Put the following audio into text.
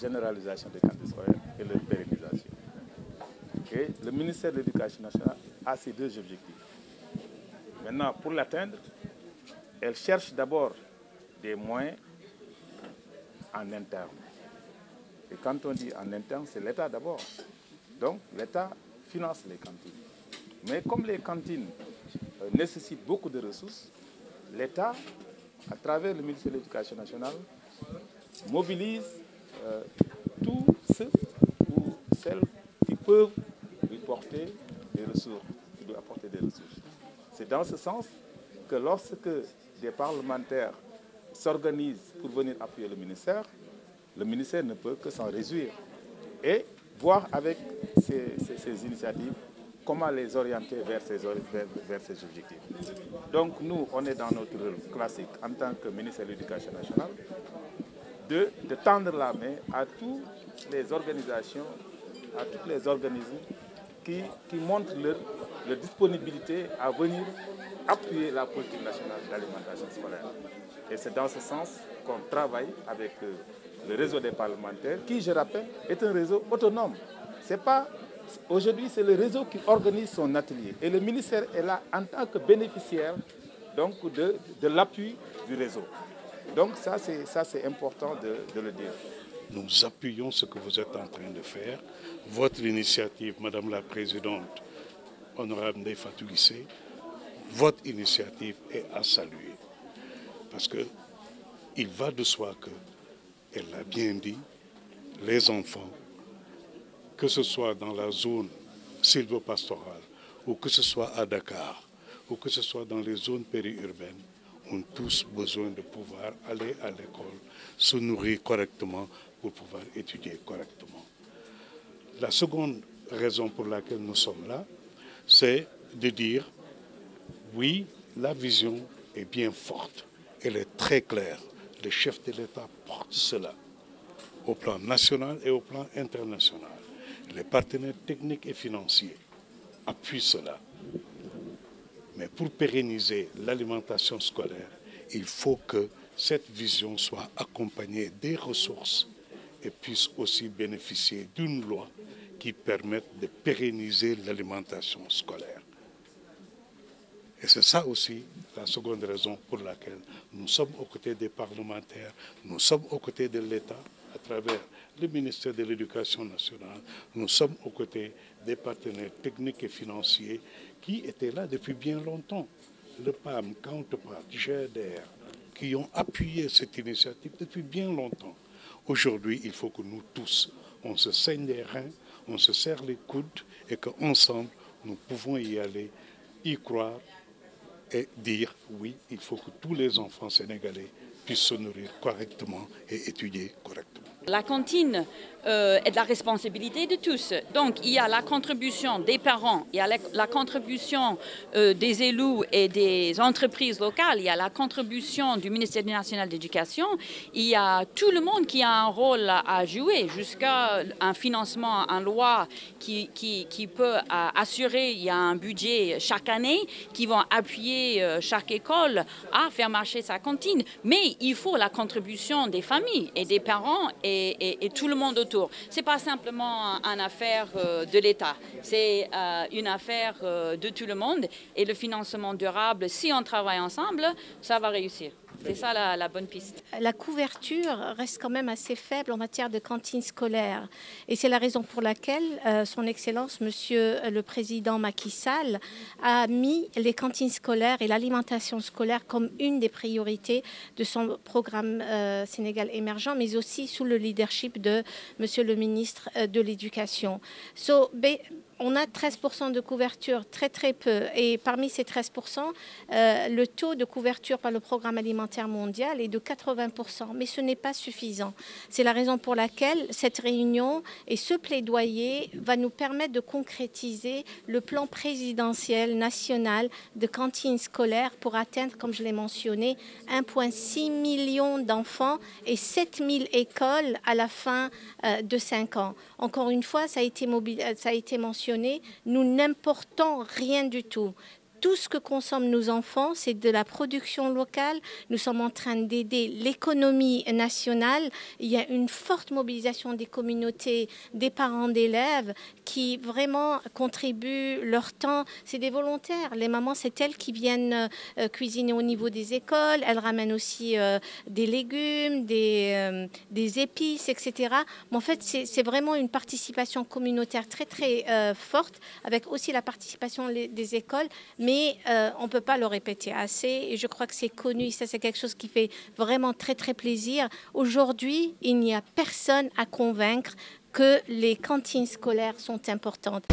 généralisation des cantines scolaires et leur pérennisation. Et le ministère de l'Éducation nationale a ces deux objectifs. Maintenant, pour l'atteindre, elle cherche d'abord des moyens en interne. Et quand on dit en interne, c'est l'État d'abord. Donc l'État finance les cantines. Mais comme les cantines nécessitent beaucoup de ressources, l'État, à travers le ministère de l'Éducation nationale, mobilise tous ceux ou celles qui peuvent lui porter des ressources, qui doivent apporter des ressources. C'est dans ce sens que lorsque des parlementaires s'organisent pour venir appuyer le ministère ne peut que s'en réjouir et voir avec ces initiatives comment les orienter vers ces objectifs. Donc nous, on est dans notre rôle classique en tant que ministère de l'Éducation nationale de tendre la main à toutes les organisations, à tous les organismes qui montrent leur disponibilité à venir appuyer la politique nationale d'alimentation scolaire. Et c'est dans ce sens qu'on travaille avec le réseau des parlementaires, qui, je rappelle, est un réseau autonome. Aujourd'hui, c'est le réseau qui organise son atelier. Et le ministère est là en tant que bénéficiaire donc, de l'appui du réseau. Donc ça, c'est important de le dire. Nous appuyons ce que vous êtes en train de faire. Votre initiative, Madame la Présidente, honorable Ndeye Fatou Guissé, votre initiative est à saluer. Parce qu'il va de soi que, elle l'a bien dit, les enfants, que ce soit dans la zone sylvopastorale, ou que ce soit à Dakar, ou que ce soit dans les zones périurbaines, ont tous besoin de pouvoir aller à l'école, se nourrir correctement pour pouvoir étudier correctement. La seconde raison pour laquelle nous sommes là, c'est de dire, oui, la vision est bien forte, elle est très claire. Le chef de l'État porte cela au plan national et au plan international. Les partenaires techniques et financiers appuient cela. Mais pour pérenniser l'alimentation scolaire, il faut que cette vision soit accompagnée des ressources et puisse aussi bénéficier d'une loi qui permette de pérenniser l'alimentation scolaire. Et c'est ça aussi la seconde raison pour laquelle nous sommes aux côtés des parlementaires, nous sommes aux côtés de l'État à travers le ministère de l'Éducation nationale, nous sommes aux côtés des partenaires techniques et financiers qui étaient là depuis bien longtemps. Le PAM, Counterpart, GEDER, qui ont appuyé cette initiative depuis bien longtemps. Aujourd'hui, il faut que nous tous, on se saigne les reins, on se serre les coudes et qu'ensemble, nous pouvons y aller, y croire et dire oui, il faut que tous les enfants sénégalais puissent se nourrir correctement et étudier correctement. La cantine est de la responsabilité de tous. Donc, il y a la contribution des parents, il y a la contribution des élus et des entreprises locales, il y a la contribution du ministère national de l'Éducation, il y a tout le monde qui a un rôle à jouer, jusqu'à un financement en loi qui peut assurer, il y a un budget chaque année qui va appuyer chaque école à faire marcher sa cantine. Mais il faut la contribution des familles et des parents et tout le monde autour. Ce n'est pas simplement une affaire de l'État, c'est une affaire de tout le monde. Et le financement durable, si on travaille ensemble, ça va réussir. C'est ça la bonne piste. La couverture reste quand même assez faible en matière de cantine scolaire. Et c'est la raison pour laquelle Son Excellence, Monsieur le Président Macky Sall, a mis les cantines scolaires et l'alimentation scolaire comme une des priorités de son programme Sénégal émergent, mais aussi sous le leadership de Monsieur le ministre de l'Éducation. On a 13% de couverture, très peu. Et parmi ces 13%, le taux de couverture par le programme alimentaire mondial est de 80%. Mais ce n'est pas suffisant. C'est la raison pour laquelle cette réunion et ce plaidoyer va nous permettre de concrétiser le plan présidentiel national de cantines scolaires pour atteindre, comme je l'ai mentionné, 1,6 million d'enfants et 7000 écoles à la fin de 5 ans. Encore une fois, ça a été mentionné, nous n'importons rien du tout. tout ce que consomment nos enfants, c'est de la production locale. Nous sommes en train d'aider l'économie nationale. Il y a une forte mobilisation des communautés, des parents d'élèves qui vraiment contribuent leur temps. C'est des volontaires. Les mamans, c'est elles qui viennent cuisiner au niveau des écoles. Elles ramènent aussi des légumes, des épices, etc. Mais en fait, c'est vraiment une participation communautaire très, très forte, avec aussi la participation des écoles. Mais on ne peut pas le répéter assez. Et je crois que c'est connu. Ça, c'est quelque chose qui fait vraiment très, très plaisir. Aujourd'hui, il n'y a personne à convaincre que les cantines scolaires sont importantes.